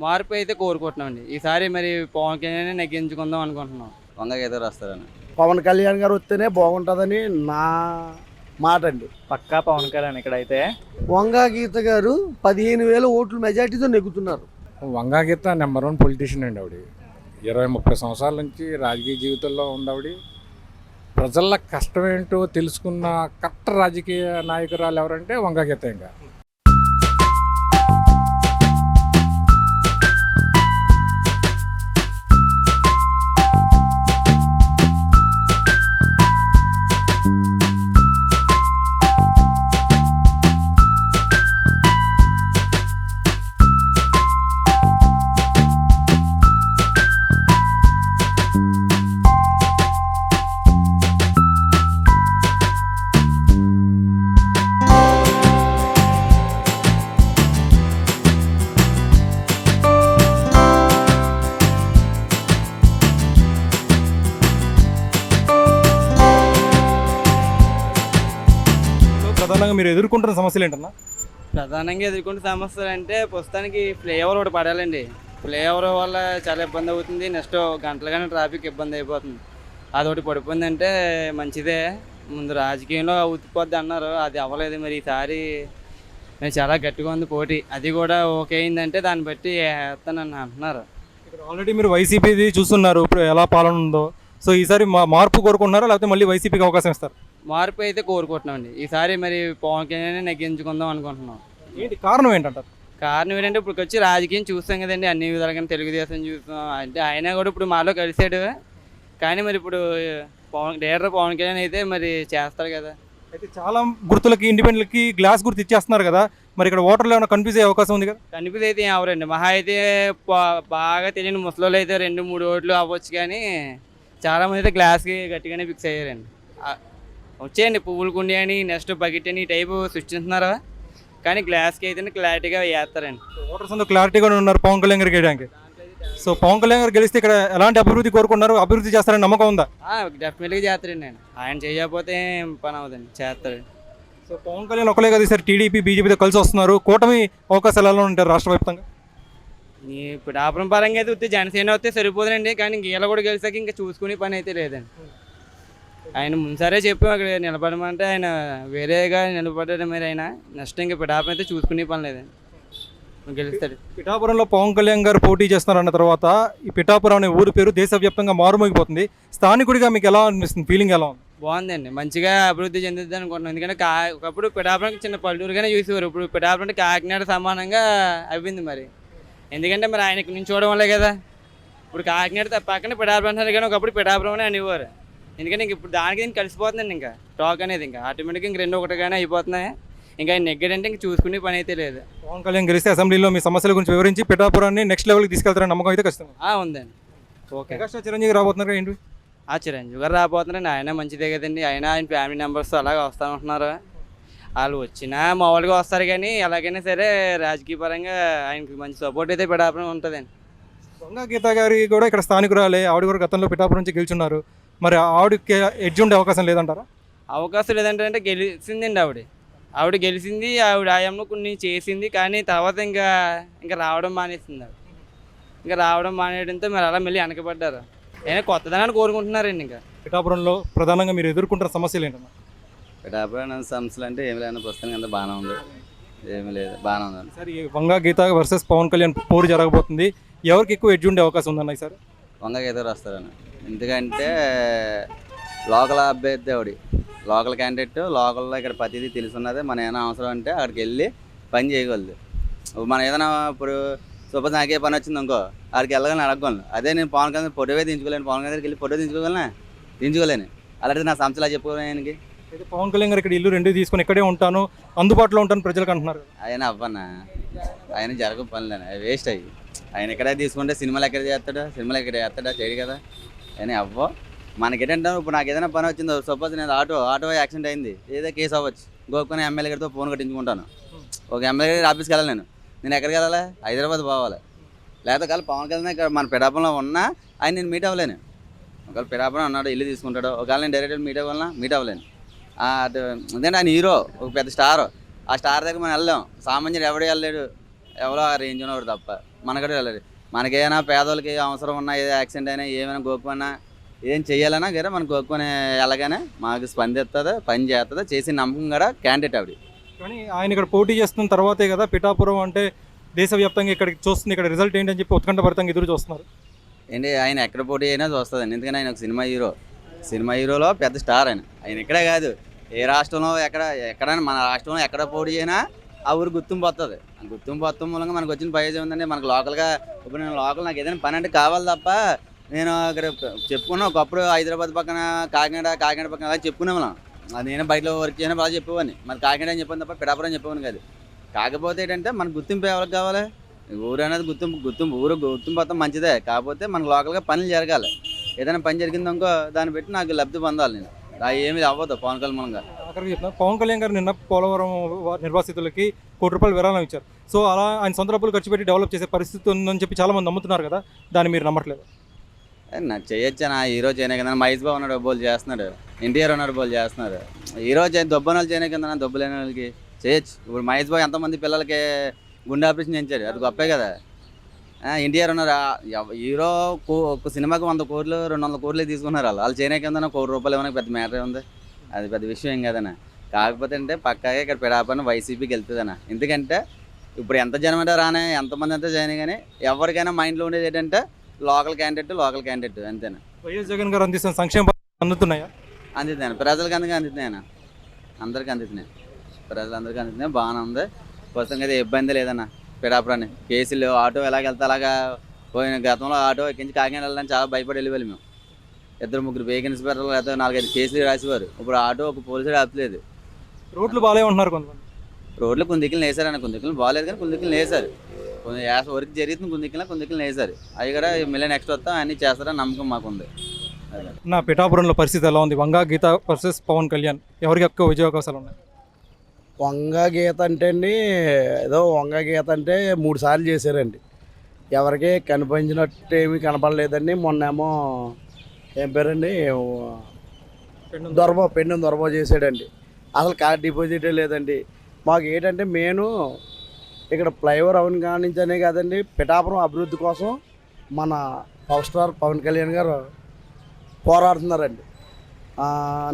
మార్పు అయితే కోరుకుంటున్నామండి. ఈసారి మరి పవన్ కళ్యాణ్ నెగ్గించుకుందాం అనుకుంటున్నాం. వంగకి ఎదురు వస్తారని. పవన్ కళ్యాణ్ గారు వస్తేనే బాగుంటుందని నా మాట అండి. పక్కా పవన్ కళ్యాణ్ ఇక్కడైతే. వంగా గీత గారు 15,000 ఓట్లు మెజార్టీతో నెగ్గుతున్నారు. వంగా గీత నెంబర్ 1 పొలిటీషియన్ అండి. ఆవిడ 20-30 సంవత్సరాల నుంచి రాజకీయ జీవితంలో ఉందావిడ. ప్రజల కష్టం ఏంటో తెలుసుకున్న కరెక్ట్ రాజకీయ నాయకురాలు ఎవరంటే వంగా గీత. ఇంకా ప్రధానంగా మీరు ఎదుర్కొంటున్న సమస్యలు ఏంటన్నా? ప్రధానంగా ఎదుర్కొంటే సమస్యలు అంటే ప్రస్తుతానికి ఫ్లైఓవర్ ఒకటి పడాలండి. ఫ్లైఓవర్ వల్ల చాలా ఇబ్బంది అవుతుంది. నెక్స్ట్ గంటలుగానే ట్రాఫిక్ ఇబ్బంది అయిపోతుంది. అదొకటి పడిపోయిందంటే మంచిదే. ముందు రాజకీయంలో ఉత్తిపోద్ది అన్నారు, అది అవ్వలేదు. మరి ఈసారి మరి చాలా గట్టిగా ఉంది పోటీ. అది కూడా ఓకే అయిందంటే దాన్ని బట్టి వేస్తానని అంటున్నారు. ఇక్కడ ఆల్రెడీ మీరు వైసీపీది చూస్తున్నారు, ఇప్పుడు ఎలా పాలన ఉందో. సో ఈసారి మార్పు కోరుకుంటున్నారా, లేకపోతే మళ్ళీ వైసీపీకి అవకాశం ఇస్తారు? మార్పు అయితే కోరుకుంటున్నామండి. ఈసారి మరి పవన్ కళ్యాణ్ నెగ్గించుకుందాం అనుకుంటున్నాం. ఏంటి కారణం ఏంటంటారు? కారణం ఏంటంటే ఇప్పుడు వచ్చి రాజకీయం చూస్తాం కదండి, అన్ని విధాలుగా తెలుగుదేశం చూస్తాం. అంటే ఆయన కూడా ఇప్పుడు మాలో కలిసాడు. కానీ మరి ఇప్పుడు లీడర్ పవన్ కళ్యాణ్ అయితే మరి చేస్తారు కదా. అయితే చాలా గుర్తులకి ఇండిపెండెంట్లకి గ్లాస్ గుర్తు ఇచ్చేస్తున్నారు కదా, మరి ఇక్కడ ఓటర్లు ఏమైనా కన్ఫ్యూజ్ అయ్యే అవకాశం ఉంది కదా? కనిపిస్తే అయితే ఎవరండి, మహా అయితే బాగా తెలియని ముసలోళ్ళు అయితే 2-3 ఓట్లు అవ్వచ్చు. కానీ చాలామంది అయితే గ్లాస్కి గట్టిగానే ఫిక్స్ అయ్యారండి. వచ్చేయండి పువ్వులు కుండి అని, నెక్స్ట్ బకెట్ అని ఈ టైపు సృష్టిస్తున్నారు. కానీ గ్లాస్కి అయితే క్లారిటీగా వేస్తారండి. ఓటర్స్ అందరూ క్లారిటీగా ఉన్నారు పవన్ కళ్యాణ్ గారికి వేయడానికి. సో పవన్ కళ్యాణ్ గారు గెలిస్తే ఇక్కడ ఎలాంటి అభివృద్ధి కోరుకున్నారు, అభివృద్ధి చేస్తారని నమ్మకం ఉందా? డెఫినెట్గా చేస్తారండి. ఆయన చేయకపోతే ఏం పని అవుతుంది, చేస్తారు. సో పవన్ కళ్యాణ్ ఒకలే కదా సార్, టీడీపీ బీజేపీతో కలిసి వస్తున్నారు. కూటమి అవకాశాలు ఎలా ఉంటారు రాష్ట్ర వ్యాప్తంగా? ఇప్పుడు ఆపురం పరంగా అయితే వస్తే జనసేన వస్తే సరిపోతుందండి. కానీ గీల కూడా గెలిచాక ఇంకా చూసుకునే పని అయితే లేదండి. ఆయన ముందుసారే చెప్పి అక్కడ నిలబడమంటే ఆయన వేరేగా నిలబడ్డాడు. మరి ఆయన నెక్స్ట్ ఇంకా పిఠాపురం అయితే చూసుకునే పని లేదండి, గెలుస్తాడు. పిఠాపురంలో పవన్ కళ్యాణ్ గారు పోటీ చేస్తున్నారన్న తర్వాత ఈ పిఠాపురం అనే ఊరి పేరు దేశవ్యాప్తంగా మారుమోగిపోతుంది. స్థానికుడిగా మీకు ఎలా అనిపిస్తుంది, ఫీలింగ్ ఎలా ఉంది? బాగుందండి, మంచిగా అభివృద్ధి చెందుద్ది అనుకుంటున్నాను. ఎందుకంటే ఒకప్పుడు పిఠాపురం చిన్న పల్లెటూరుగానే చూసేవారు. ఇప్పుడు పిఠాపురం అంటే కాకినాడ సమానంగా అవ్వింది. మరి ఎందుకంటే మరి ఆయన ఇక్కడ నుంచి చూడడం వల్లే కదా. ఇప్పుడు కాకినాడ పక్కన పిఠాపురం అంటారు, కానీ ఒకప్పుడు పిఠాపురం అని అనేవారు. ఎందుకంటే ఇంక ఇప్పుడు దానికి దీనికి కలిసిపోతుందండి. ఇంకా టాక్ అనేది ఇంకా ఆటోమేటిక్గా ఇంక 2 ఒకటిగానే అయిపోతున్నాయి. ఇంకా ఆయన నెగ్గడంటే ఇంక చూసుకునే పని అయితే లేదు. పవన్ కళ్యాణ్ గెలిస్తే అసెంబ్లీలో మీ సమస్యల గురించి వివరించి పిఠాపురాన్ని నెక్స్ట్ లెవెల్కి తీసుకెళ్తారని నమ్మకం అయితే ఖచ్చితంగా ఉందండి. ఓకే, మెగాస్టార్ చిరంజీవి రాబోతున్నారు ఏంటి? చిరంజీవి గారు రాబోతున్నారండి. ఆయన మంచిదే కదండి. ఆయన ఫ్యామిలీ మెంబర్స్ అలాగే వస్తూ ఉంటున్నారు. వాళ్ళు వచ్చినా మామూలుగా వస్తారు, కానీ ఎలాగైనా సరే రాజకీయ పరంగా ఆయనకి మంచి సపోర్ట్ అయితే పిఠాపురం ఉంటుందండి. వంగా గీత గారి కూడా ఇక్కడ స్థానికురాలే, ఆవిడ కూడా గతంలో పిఠాపురం నుంచి గెలుచున్నారు. మరి ఆవిడకి ఎడ్జ్ ఉండే అవకాశం లేదంటారా? అవకాశం లేదంటే గెలిచిందండి. ఆవిడ గెలిచింది, ఆవిడ ఆయంలో కొన్ని చేసింది. కానీ తర్వాత ఇంకా రావడం మానేసింది. ఇంకా రావడం మానేయడంతో మరి అలా మళ్ళీ వెనకబడ్డారు. అయినా కొత్తదనాన్ని కోరుకుంటున్నారండి. ఇంకా పిఠాపురంలో ప్రధానంగా మీరు ఎదుర్కొంటున్న సమస్యలు ఏంటన్నా? పిఠాపురం సమస్యలు అంటే ఏమి లేదు, ప్రస్తుతానికి అంతా బాగానే ఉంది. ఏమి లేదు, బాగానే ఉంది. సార్ ఈ వంగా గీత వర్సెస్ పవన్ కళ్యాణ్ పోరు జరగబోతుంది. ఎవరికి ఎక్కువ ఎడ్జ్ ఉండే అవకాశం ఉందన్న సార్? వంగకి ఎదురు వస్తారని. ఎందుకంటే లోకల్ అభ్యర్థి ఆవిడ, లోకల్ క్యాండిడేట్. లోకల్లో ఇక్కడ ప్రతిదీ తెలుసున్నదే. మన ఏమైనా అవసరం అంటే అక్కడికి వెళ్ళి పని చేయగలదు. మనం ఏదైనా ఇప్పుడు సపోజ్ నాకే పని వచ్చింది అనుకో, అక్కడికి వెళ్ళగానే అడగగలను. అదే నేను పవన్ కళ్యాణ్ ఫోటోవే దించుకోలేను. పవన్ కళ్యాణ్ వెళ్ళి ఫోటో దించుకోలేను. అలాంటిది నా సంస్థలా చెప్పుకోలేను ఆయనకి. అయితే పవన్ కళ్యాణ్ గారు ఇక్కడ ఇల్లు 2 తీసుకొని ఇక్కడే ఉంటాను, అందుబాటులో ఉంటాను ప్రజలకు అంటున్నారు. ఆయన అవ్వన్నా, ఆయన జరగ పనులేనా, వేస్ట్ అయ్యి. ఆయన ఎక్కడే తీసుకుంటే సినిమాలు ఎక్కడ చేస్తాడా చేయడు కదా. ఆయన అవ్వ మనకేంటంటే ఇప్పుడు నాకు ఏదైనా పని వచ్చిందో, సపోజ్ నేను ఆటో యాక్సిడెంట్ అయింది, ఏదో కేసు అవ్వచ్చు, గోక్కుని ఎమ్మెల్యే గారితో ఫోన్ కట్టించుకుంటాను. ఒక ఎమ్మెల్యే గారి ఆఫీస్కి వెళ్ళాలి. నేను ఎక్కడికి వెళ్ళాలి? హైదరాబాద్ పోవాలి. లేకపోతే కాదు పవన్ కళ్యాణ్ ఇక్కడ మన పిఠాపురంలో ఉన్నా ఆయన నేను మీట్ అవ్వలేను. ఒకవేళ పిఠాపురం అన్నాడు ఇల్లు తీసుకుంటాడు, ఒకవేళ నేను డైరెక్ట్ మీట్ అవ్వలేను. ఎందుకంటే ఆయన హీరో, ఒక పెద్ద స్టార్. ఆ స్టార్ దగ్గర మనం వెళ్ళాం. సామాన్యుడు ఎవడు వెళ్ళలేడు, ఎవరో ఆ రేంజ్ ఉన్నవాడు తప్ప. మనకడే వెళ్ళాలి. మనకేమైనా పేదోళ్ళకి అవసరం ఉన్నా, ఏదో యాక్సిడెంట్ అయినా, ఏమైనా గోక్కున్నా, ఏం చెయ్యాలన్నా గరే మనం గోక్కుని వెళ్ళగానే మాకు స్పందిస్తుంది, పని చేస్తుంది, చేసి నమ్మకం కూడా క్యాండిడేట్ ఆవిడ. కానీ ఆయన ఇక్కడ పోటీ చేస్తున్న తర్వాతే కదా పిఠాపురం అంటే దేశవ్యాప్తంగా ఇక్కడికి చూస్తుంది, ఇక్కడ రిజల్ట్ ఏంటని చెప్పి ఉత్కంఠభరితంగా ఎదురు చూస్తున్నారు. ఏంటి ఆయన ఎక్కడ పోటీ అయినా చూస్తుందండి. ఎందుకంటే ఆయన ఒక సినిమా హీరోలో పెద్ద స్టార్. ఆయన ఇక్కడే కాదు, ఏ రాష్ట్రంలో ఎక్కడైనా మన రాష్ట్రంలో ఎక్కడ పోటీ అయినా ఆ ఊరు గుర్తింపు వస్తుంది. గుర్తింపు వస్తాం మూలంగా మనకు వచ్చిన ప్రయోజనం ఏంటంటే, మనకు లోకల్గా ఇప్పుడు నేను నాకు ఏదైనా పని అంటే కావాలి తప్ప నేను అక్కడ చెప్పుకున్నా. ఒకప్పుడు హైదరాబాద్ పక్కన కాకినాడ పక్కన అలా చెప్పుకునే వాళ్ళం. అది నేను బయట వర్క్ చేయడం బాగా చెప్పేవాడిని. మరి కాకినాడ అని చెప్పాను తప్ప పిఠాపురం అని చెప్పేవాడిని కాదు. కాకపోతే ఏంటంటే మన గుర్తింపు ఎవరికి కావాలి? ఊరు అనేది ఊరు గుర్తింపు వస్తాం మంచిదే, కాకపోతే మనకు లోకల్గా పనులు జరగాలి. ఏదైనా పని జరిగిందనుకో దాన్ని బట్టి నాకు లబ్ధి పొందాలి. నేను ఏమీ అవ్వదు పవన్ కళ్యాణ్ మూలంగా. అక్కడికి చెప్తున్నా, పవన్ కళ్యాణ్ గారు నిన్న పోలవరం నిర్వాసితులకి ₹1 కోటి విరాళం ఇచ్చారు. సో అలా ఆయన సొంత డబ్బులు ఖర్చు పెట్టి డెవలప్ చేసే పరిస్థితి ఉందని చెప్పి చాలా మంది నమ్ముతున్నారు కదా, దాన్ని మీరు నమ్మట్లేదు? నాకు చేయొచ్చా? హీరో చేయనే కదా, మహేష్ బాబు ఉన్నాడు బోల్ చేస్తున్నాడు, ఎన్టీఆర్ ఉన్నాడు బోల్ చేస్తున్నారు. హీరో దొబ్బన వాళ్ళు చేయనే కదా, దొబ్బలేని వాళ్ళకి చేయొచ్చు. ఇప్పుడు మహేష్ బాబు ఎంతమంది పిల్లలకి గుండె ఆపరేషన్ చేయించాడు, అది గొప్పే కదా. ఎన్టీఆర్ ఉన్నారు, హీరో ఒక సినిమాకి 100 కోట్లు 200 కోట్లు తీసుకున్నారు. వాళ్ళు చేయనే కింద ₹1 ఏమైనా పెద్ద మ్యాటర్ ఉంది, అది పెద్ద విషయం ఏం కదన్నా. కాకపోతే అంటే పక్కాగా ఇక్కడ పిఠాపురం వైసీపీకి వెళ్తుందన్న. ఎందుకంటే ఇప్పుడు ఎంత జనం అంటే రానే, ఎంతమంది అంతా జాయిన్ కానీ ఎవరికైనా మైండ్లో ఉండేది ఏంటంటే లోకల్ క్యాండిడేట్ అంతేనా. వైఎస్ జగన్ గారు అందిస్తున్న సంక్షేమ పథకాలు అందుతున్నాయా? అందుతున్నాను, ప్రజలకు అందుతున్నాయన్న, అందరికీ అందుతున్నాయి, ప్రజలందరికీ అందుతున్నాయి, బాగానే ఉంది. ప్రస్తుతం అయితే ఇబ్బంది లేదన్న. పిఠాపురాన్ని కేసులు ఆటో ఎలాగ వెళ్తే అలాగా పోయిన గతంలో ఆటో ఎక్కించి కాకినాడ వెళ్ళడానికి చాలా భయపడి వెళ్ళిపోయి మేము. 2-3 వేకెన్సీ పెట్టాలి, లేకపోతే 4-5 కేసులు రాసేవారు. ఇప్పుడు ఆటో ఒక పోలీసుడు ఆపలేదు. రోడ్లు బాగాలే ఉంటున్నారు కొంతమంది. రోడ్లు కొన్ని దిక్కులు వేసారన్న, కొన్ని దిక్కులు బాగాలేదు కానీ కొన్ని దిక్కులు వేసారు. కొన్ని యాస వరకు జరుగుతుంది, కొన్ని దిక్కులు వేసారు. అవి కూడా మళ్ళీ నెక్స్ట్ వస్తాం అన్నీ చేస్తారని నమ్మకం మాకుంది. నా పిఠాపురంలో పరిస్థితి ఎలా ఉంది? వంగా గీత వర్సెస్ పవన్ కళ్యాణ్, ఎవరికి ఎక్కువ విజయ అవకాశాలు ఉన్నాయి? వంగ గీత అంటే అండి, ఏదో వంగ గీత అంటే 3 సార్లు చేశారండి, ఎవరికి కనిపించినట్టు ఏమీ కనపడలేదండి. మొన్నేమో ఏం పేరండి, పెన్ను దొరబో చేసాడండి. అసలు కార్డ్ డిపాజిటే లేదండి. మాకు ఏంటంటే మెయిన్ ఇక్కడ ఫ్లైఓవర్ అవని కానించనే కాదండి, పిఠాపురం అభివృద్ధి కోసం మన పవర్ స్టార్ పవన్ కళ్యాణ్ గారు పోరాడుతున్నారండి.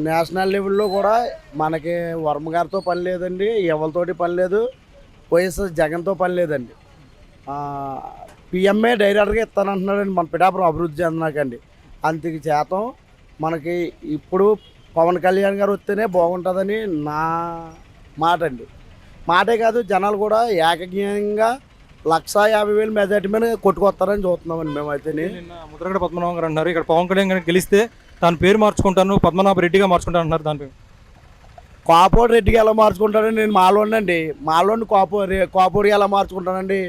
నేషనల్ లెవెల్లో కూడా మనకి వర్మ గారితో పని లేదండి, ఎవరితోటి పని లేదు, వైఎస్ఆర్ జగన్తో పని లేదండి. పిఎంఏ డైరెక్టర్గా ఇస్తానంటున్నాడండి మన పిఠాపురం అభివృద్ధి చెందనాకండి. అందుకు చేతం మనకి ఇప్పుడు పవన్ కళ్యాణ్ గారు వస్తేనే బాగుంటుందని నా మాట అండి. మాటే కాదు, జనాలు కూడా ఏకజ్ఞంగా 150,000 మెజార్టీ మీద కొట్టుకొస్తారని చూస్తున్నామండి మేమైతే. నిన్న ముద్రగడ పద్మనాభం గారు అన్నారు, ఇక్కడ పవన్ కళ్యాణ్ గారిని గెలిస్తే తన పేరు మార్చుకుంటాను, పద్మనాభ రెడ్డిగా మార్చుకుంటాను అంటున్నారు. దానిపై కోపూరు రెడ్డికి ఎలా మార్చుకుంటానండి? నేను మాలోనండి, మాలోని కోపూరికి ఎలా మార్చుకుంటానండి?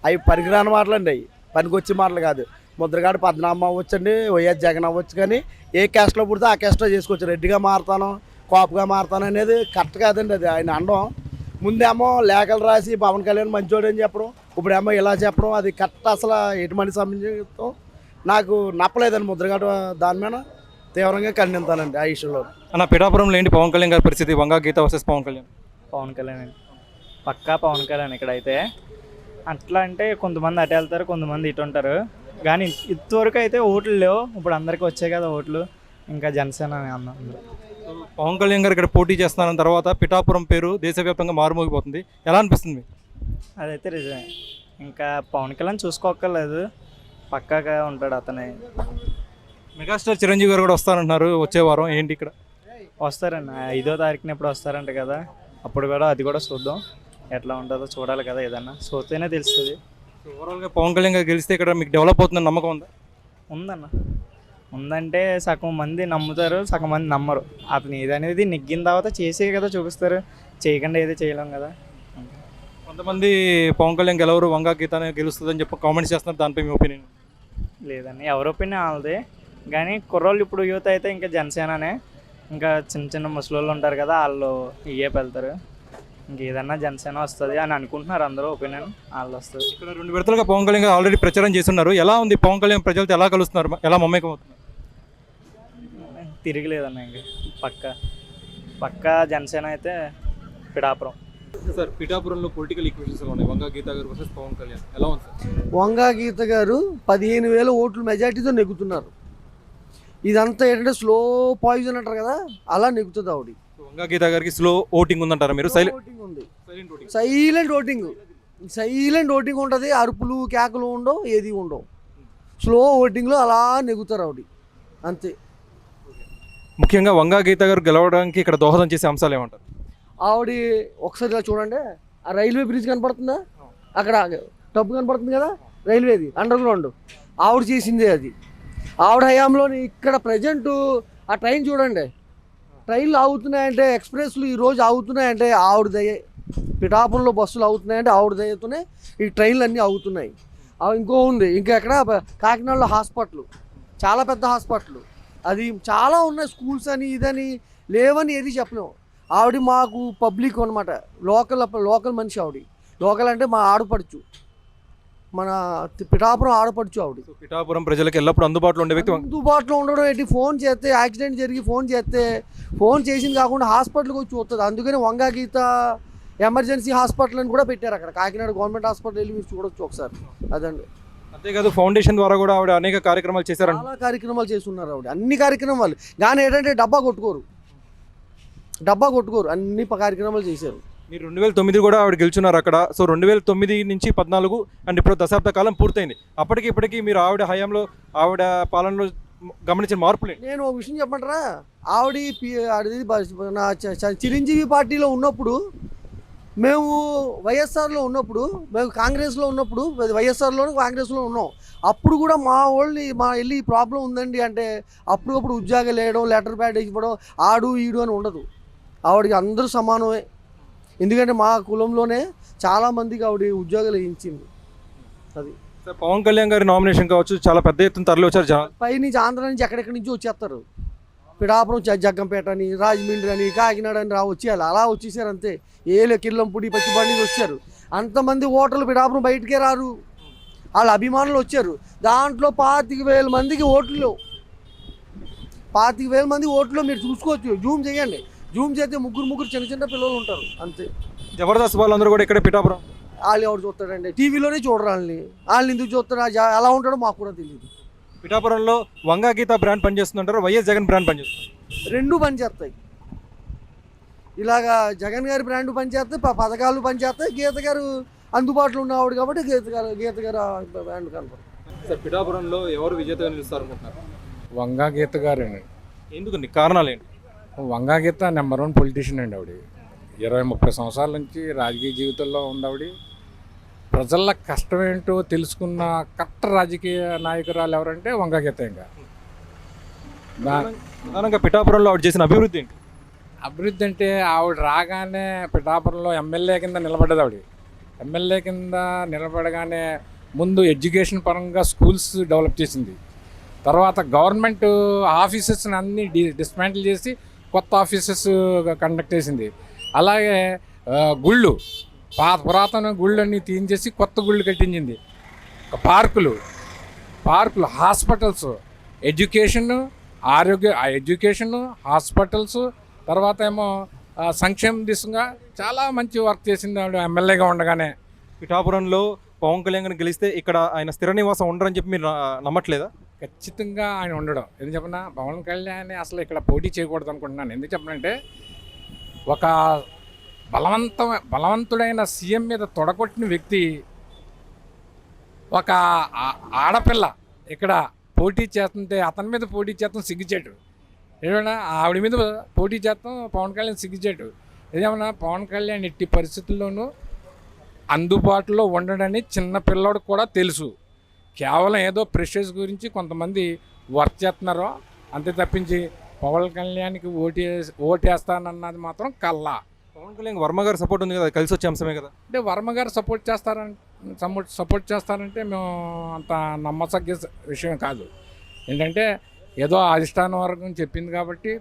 అవి పనికిరాని మాటలు అండి, అవి పనికొచ్చే మాటలు కాదు. ముద్రగాడు పద్మనాభం అవ్వచ్చండి, వైఎస్ జగన్ అవ్వచ్చు, కానీ ఏ క్యాస్ట్లో పుడితే ఆ క్యాస్ట్లో చేసుకోవచ్చు. రెడ్డిగా మారుతాను, కోపగా మారుతాను అనేది కరెక్ట్ కాదండి. అది ఆయన అనడం. ముందేమో లేఖలు రాసి పవన్ కళ్యాణ్ మంచోడు అని చెప్పడం, ఇప్పుడేమో ఇలా చెప్పడం, అది కరెక్ట్ అసలు ఎటువంటి సంబంధించడం నాకు నప్పలేదండి. ముద్రగాడు దాని మీద తీవ్రంగా ఖండిస్తానండి ఆ విషయంలో. అన్న పిఠాపురంలో ఏంటి పవన్ కళ్యాణ్ గారి పరిస్థితి? వంగా గీత వర్సెస్ పవన్ కళ్యాణ్. పవన్ కళ్యాణ్ పక్కా పవన్ కళ్యాణ్ ఇక్కడైతే. అట్లా అంటే కొంతమంది అటు వెళ్తారు, కొంతమంది ఇటు ఉంటారు, కానీ ఇంతవరకు అయితే ఓట్లు లేవు. ఇప్పుడు అందరికీ వచ్చాయి కదా ఓట్లు, ఇంకా జనసేన అందరూ. పవన్ కళ్యాణ్ గారు ఇక్కడ పోటీ చేస్తున్న తర్వాత పిఠాపురం పేరు దేశవ్యాప్తంగా మారుమోగిపోతుంది, ఎలా అనిపిస్తుంది? అదైతే నిజమే. ఇంకా పవన్ కళ్యాణ్ చూసుకోక్కర్లేదు, పక్కాగా ఉంటాడు అతనే. మెగాస్టార్ చిరంజీవి గారు కూడా వస్తారంటున్నారు వచ్చే వారం, ఏంటి ఇక్కడ? వస్తారండి, 5వ తారీఖున ఎప్పుడు వస్తారంట కదా, అప్పుడు కూడా అది కూడా చూద్దాం ఎట్లా ఉంటుందో, చూడాలి కదా, ఏదన్నా చూస్తేనే తెలుస్తుంది. ఓవరాల్గా పవన్ కళ్యాణ్ గారు గెలిస్తే ఇక్కడ మీకు డెవలప్ అవుతుందని నమ్మకం ఉందా? ఉందన్న, ఉందంటే సగం మంది నమ్ముతారు, సగం మంది నమ్మరు. అతను ఏదనేది నెగ్గిన తర్వాత చేసే కదా చూపిస్తారు, చేయకుండా ఏదో చేయలేం కదా. కొంతమంది పవన్ కళ్యాణ్ గెలవరు, వంగా గీత గెలుస్తుందని చెప్పి కామెంట్స్ చేస్తున్నారు, దానిపై మీ ఒపీనియన్? లేదండి, ఎవరి ఒపీనియన్ వాళ్ళది. కానీ కుర్రోళ్ళు ఇప్పుడు యూత్ అయితే ఇంకా జనసేననే, ఇంకా చిన్న చిన్న ముసలోళ్ళు ఉంటారు కదా, వాళ్ళు ఇయ్యేపు వెళ్తారు. ఇంకేదన్నా జనసేన వస్తుంది అని అనుకుంటున్నారు అందరూ, ఒపీనియన్ వాళ్ళు వస్తుంది. ఇక్కడ 2 విడతలుగా పవన్ కళ్యాణ్ గారు ఆల్రెడీ ప్రచారం చేస్తున్నారు, ఎలా ఉంది పవన్ కళ్యాణ్ ప్రజలతో ఎలా కలుస్తున్నారు, ఎలా మమేకం అవుతున్నారు? తిరగలేదన్న, ఇంక పక్కా జనసేన అయితే పిఠాపురం. సార్ పిఠాపురంలో పొలిటికల్ ఈక్వేషన్స్ ఉన్నాయి, వంగా గీత గారు వర్సెస్ పవన్ కళ్యాణ్, ఎలా ఉంది సార్? వంగా గీత గారు 15,000 ఓట్లు మెజార్టీతో నెగ్గుతున్నారు. ఇదంతా ఏంటంటే స్లో పాయిజన్ అంటారు కదా, అలా నెగ్గుతుంది ఆవిడ. వంగా గీత గారికి స్లో ఓటింగ్ ఉందంటారా మీరు? ఓటింగ్ ఉంది, సైలెంట్ ఓటింగ్ ఉంటుంది. అరుపులు కేకలు ఉండవు, ఏది ఉండవు. స్లో ఓటింగ్లో అలా నెగ్గుతారు ఆవిడ, అంతే. ముఖ్యంగా వంగా గీత గారు గెలవడానికి ఇక్కడ దోహదం చేసే అంశాలు ఏమంటారు? ఆవిడ ఒకసారి ఇలా చూడండి, ఆ రైల్వే బ్రిడ్జ్ కనపడుతుందా, అక్కడ టబ్బు కనపడుతుంది కదా రైల్వేది అండర్ గ్రౌండ్, ఆవిడ చేసిందే అది. ఆవిడ హయాంలోని ఇక్కడ ప్రజెంట్ ఆ ట్రైన్ చూడండి, ట్రైన్లు ఆగుతున్నాయంటే, ఎక్స్ప్రెస్లు ఈరోజు ఆగుతున్నాయంటే ఆవిడ దయ. పిఠాపురంలో బస్సులు ఆగుతున్నాయంటే ఆవిడ దయతోనే ఈ ట్రైన్లు అన్నీ ఆగుతున్నాయి. ఇంకో ఉంది, ఇంకా ఎక్కడ కాకినాడలో హాస్పిటల్, చాలా పెద్ద హాస్పిటల్, అది చాలా ఉన్నాయి. స్కూల్స్ అని ఇదని లేవని ఏది చెప్పలేము. ఆవిడ మాకు పబ్లిక్ అనమాట, లోకల్ మనిషి ఆవిడ. లోకల్ అంటే మా ఆడపడుచు, మన పిఠాపురం ఆడపడుచు ఆవిడ. పిఠాపురం ప్రజలకు ఎల్లప్పుడూ అందుబాటులో ఉండే వ్యక్తి. అందుబాటులో ఉండడం ఏంటి, ఫోన్ చేస్తే యాక్సిడెంట్ జరిగి ఫోన్ చేస్తే ఫోన్ చేసింది కాకుండా హాస్పిటల్కి వచ్చి చూస్తుంది. అందుకని వంగా గీత ఎమర్జెన్సీ హాస్పిటల్ అని కూడా పెట్టారు అక్కడ, కాకినాడ గవర్నమెంట్ హాస్పిటల్ వెళ్ళి మీరు చూడొచ్చు ఒకసారి. అదండి. అంతేకాదు ఫౌండేషన్ ద్వారా కూడా ఆవిడ అనేక కార్యక్రమాలు చేశారు, చాలా కార్యక్రమాలు చేస్తున్నారు ఆవిడ, అన్ని కార్యక్రమాలు. కానీ ఏంటంటే డబ్బా కొట్టుకోరు, అన్ని కార్యక్రమాలు చేశారు. మీరు 2009 కూడా ఆవిడ గెలుచున్నారు అక్కడ. సో 2009 నుంచి 14 అండ్ ఇప్పుడు దశాబ్ద కాలం పూర్తయింది. ఇప్పటికీ మీరు ఆవిడ హయాంలో ఆవిడ పాలనలో గమనించిన మార్పులే. నేను ఒక విషయం చెప్పమంటారా, ఆవిడ నా చిరంజీవి పార్టీలో ఉన్నప్పుడు, మేము వైఎస్ఆర్లో ఉన్నప్పుడు, మేము కాంగ్రెస్లో ఉన్నప్పుడు, కాంగ్రెస్లో ఉన్నాం. అప్పుడు కూడా మా వాళ్ళని వెళ్ళి ప్రాబ్లం ఉందండి అంటే అప్పుడప్పుడు ఉద్యోగాలు వేయడం, లెటర్ ప్యాడ్ ఇవ్వడం, ఆడు ఈడు అని ఉండదు. ఆవిడకి అందరూ సమానమే. ఎందుకంటే మా కులంలోనే చాలామందికి ఆవిడ ఉద్యోగాలు వేయించింది. అది పవన్ కళ్యాణ్ గారి నామినేషన్ కావచ్చు, చాలా పెద్ద ఎత్తున తరలి వచ్చారు జనాలు. పై నుంచి ఆంధ్ర నుంచి ఎక్కడెక్కడి నుంచి వచ్చేస్తారు. పిఠాపురం, జగ్గంపేట అని, రాజమండ్రి అని, కాకినాడ అని వచ్చేయాలి, అలా వచ్చేసారు అంతే. కిల్లంపూడి, పచ్చిబండి నుంచి వచ్చారు. అంతమంది ఓటర్లు పిఠాపురం బయటికే రారు, వాళ్ళ అభిమానులు వచ్చారు. దాంట్లో 25,000 మందికి ఓట్లు, 25,000 మంది ఓట్లు మీరు చూసుకోవచ్చు. జూమ్ చేయండి, జూమ్ చేస్తే ముగ్గురు చిన్న పిల్లలు ఉంటారు అంతే. జబర్దస్త్ వాళ్ళందరూ కూడా ఇక్కడ పిఠాపురం. వాళ్ళు ఎవరు చూస్తాడండి, టీవీలోనే చూడరు వాళ్ళని ఎందుకు చూస్తారు, ఎలా ఉంటాడో మాకు కూడా తెలియదు. పిఠాపురంలో వంగా గీత బ్రాండ్ పనిచేస్తుందంటారు, వైఎస్ జగన్ బ్రాండ్ పనిచేస్తుంది? రెండు పనిచేస్తాయి. ఇలాగా జగన్ గారి బ్రాండ్ పనిచేస్తాయి, పథకాలు పనిచేస్తాయి. గీత గారు అందుబాటులో ఉన్నవాడు కాబట్టి గీత గారు బ్రాండ్ కనపడుతుంది. సార్ పిఠాపురంలో ఎవరు విజేతగా నిలుస్తారు అనుకుంటున్నారు? వంగా గీత గారేనండి. ఎందుకండి, కారణాలు ఏంటి? వంగా గీత నెంబర్ 1 పొలిటీషియన్ అండి ఆవిడ. 20-30 సంవత్సరాల నుంచి రాజకీయ జీవితంలో ఉంది ఆవిడ. ప్రజల కష్టం ఏంటో తెలుసుకున్న కరెక్ట్ రాజకీయ నాయకురాలు ఎవరంటే వంగా గీత. ఇంకా ప్రధానంగా పిఠాపురంలో ఆవిడ చేసిన అభివృద్ధి ఏంటి? అభివృద్ధి అంటే ఆవిడ రాగానే పిఠాపురంలో ఎమ్మెల్యే కింద నిలబడ్డది ఆవిడ. ఎమ్మెల్యే కింద నిలబడగానే ముందు ఎడ్యుకేషన్ పరంగా స్కూల్స్ డెవలప్ చేసింది. తర్వాత గవర్నమెంట్ ఆఫీసెస్ని అన్నీ డిస్మాంటిల్ చేసి కొత్త ఆఫీసెస్ కండక్ట్ చేసింది. అలాగే గుళ్ళు, పురాతన గుళ్ళన్నీ తీయించేసి కొత్త గుళ్ళు కట్టించింది. పార్కులు, హాస్పిటల్స్, ఎడ్యుకేషన్, ఎడ్యుకేషను, హాస్పిటల్స్, తర్వాత ఏమో సంక్షేమ దిశగా చాలా మంచి వర్క్ చేసింది ఆవిడ ఎమ్మెల్యేగా ఉండగానే. పిఠాపురంలో పవన్ కళ్యాణ్ గారిని గెలిస్తే ఇక్కడ ఆయన స్థిర నివాసం ఉండరని చెప్పి మీరు నమ్మట్లేదా? ఖచ్చితంగా ఆయన ఉండడం. ఎందుకు చెప్పిన, పవన్ కళ్యాణ్ అసలు ఇక్కడ పోటీ చేయకూడదు అనుకుంటున్నాను. ఎందుకు చెప్పనంటే, ఒక బలవంతుడైన సీఎం మీద తొడగొట్టిన వ్యక్తి, ఒక ఆడపిల్ల ఇక్కడ పోటీ చేస్తుంటే అతని మీద పోటీ చేస్తాం సిగ్గుచేటు. ఏమన్నా ఆవిడ మీద పోటీ చేస్తాం పవన్ కళ్యాణ్ సిగ్గుచేటు. ఏమన్నా పవన్ కళ్యాణ్ ఎట్టి పరిస్థితుల్లోనూ అందుబాటులో ఉండడని చిన్న పిల్లోడు కూడా తెలుసు. కేవలం ఏదో ప్రెషర్స్ గురించి కొంతమంది వర్క్ చేస్తున్నారో అంతే తప్పించి పవన్ కళ్యాణ్కి ఓటేస్తానన్నది మాత్రం కల్లా. పవన్ కళ్యాణ్ వర్మ గారు సపోర్ట్ ఉంది కదా, కలిసి వచ్చే అంశమే కదా. అంటే వర్మ గారు సపోర్ట్ చేస్తారంటే మేము అంత నమ్మసగ్గే విషయం కాదు. ఏంటంటే ఏదో అధిష్టాన వర్గం చెప్పింది కాబట్టి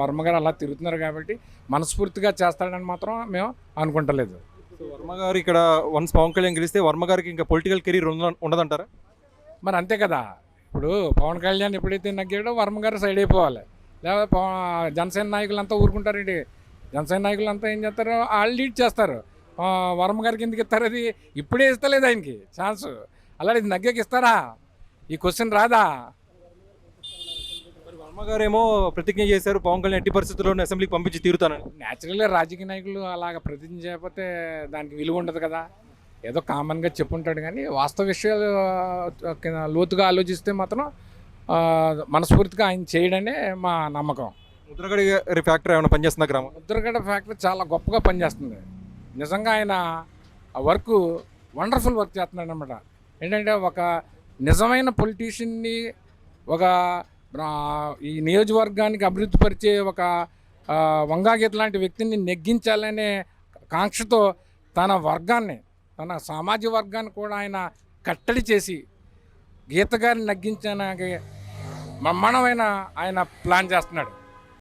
వర్మ గారు అలా తిరుగుతున్నారు కాబట్టి మనస్ఫూర్తిగా చేస్తాడని మాత్రం మేము అనుకుంటలేదు. వర్మ గారు ఇక్కడ వన్స్ పవన్ కళ్యాణ్ గెలిస్తే వర్మ గారికి ఇంకా పొలిటికల్ కెరీర్ ఉండదంటారా? మరి అంతే కదా. ఇప్పుడు పవన్ కళ్యాణ్ ఎప్పుడైతే నగ్గాడో వర్మ గారు సైడ్ అయిపోవాలి. లేకపోతే జనసేన నాయకులంతా ఊరుకుంటారండి. జనసేన నాయకులు అంతా ఏం చేస్తారు, వాళ్ళు లీడ్ చేస్తారు. వర్మ గారికి ఎందుకు ఇస్తారు? అది ఇప్పుడే ఇస్తలేదు ఆయనకి ఛాన్స్. అలాగే ఇది నగ్గకి ఇస్తారా? ఈ క్వశ్చన్ రాదా? మరి వర్మ గారేమో ప్రతిజ్ఞ చేశారు, పవన్ కళ్యాణ్ ఎట్టి పరిస్థితుల్లోనూ అసెంబ్లీకి పంపించి తీరుతానని. న్యాచురల్గా రాజకీయ నాయకులు అలాగ ప్రతిజ్ఞ చేయకపోతే దానికి విలువ ఉండదు కదా. ఏదో కామన్గా చెప్పుంటాడు కానీ వాస్తవ విషయాలు లోతుగా ఆలోచిస్తే మాత్రం మనస్ఫూర్తిగా ఆయన చేయడనే మా నమ్మకం. ముద్రగడ గారి ఫ్యాక్టరీ ఏమైనా పనిచేస్తుందా గ్రామం? ముద్రగడ ఫ్యాక్టరీ చాలా గొప్పగా పనిచేస్తుంది. నిజంగా ఆయన వర్క్ వండర్ఫుల్ వర్క్ చేస్తున్నాడు అనమాట. ఏంటంటే ఒక నిజమైన పొలిటీషియన్ని, ఒక ఈ నియోజకవర్గానికి అభివృద్ధి పరిచే ఒక వంగాగీత లాంటి వ్యక్తిని నెగ్గించాలనే కాంక్షతో తన వర్గాన్ని, తన సామాజిక వర్గాన్ని కూడా ఆయన కట్టడి చేసి గీత గారిని నగ్గించడానికి బ్రహ్మాండమైన ఆయన ప్లాన్ చేస్తున్నాడు.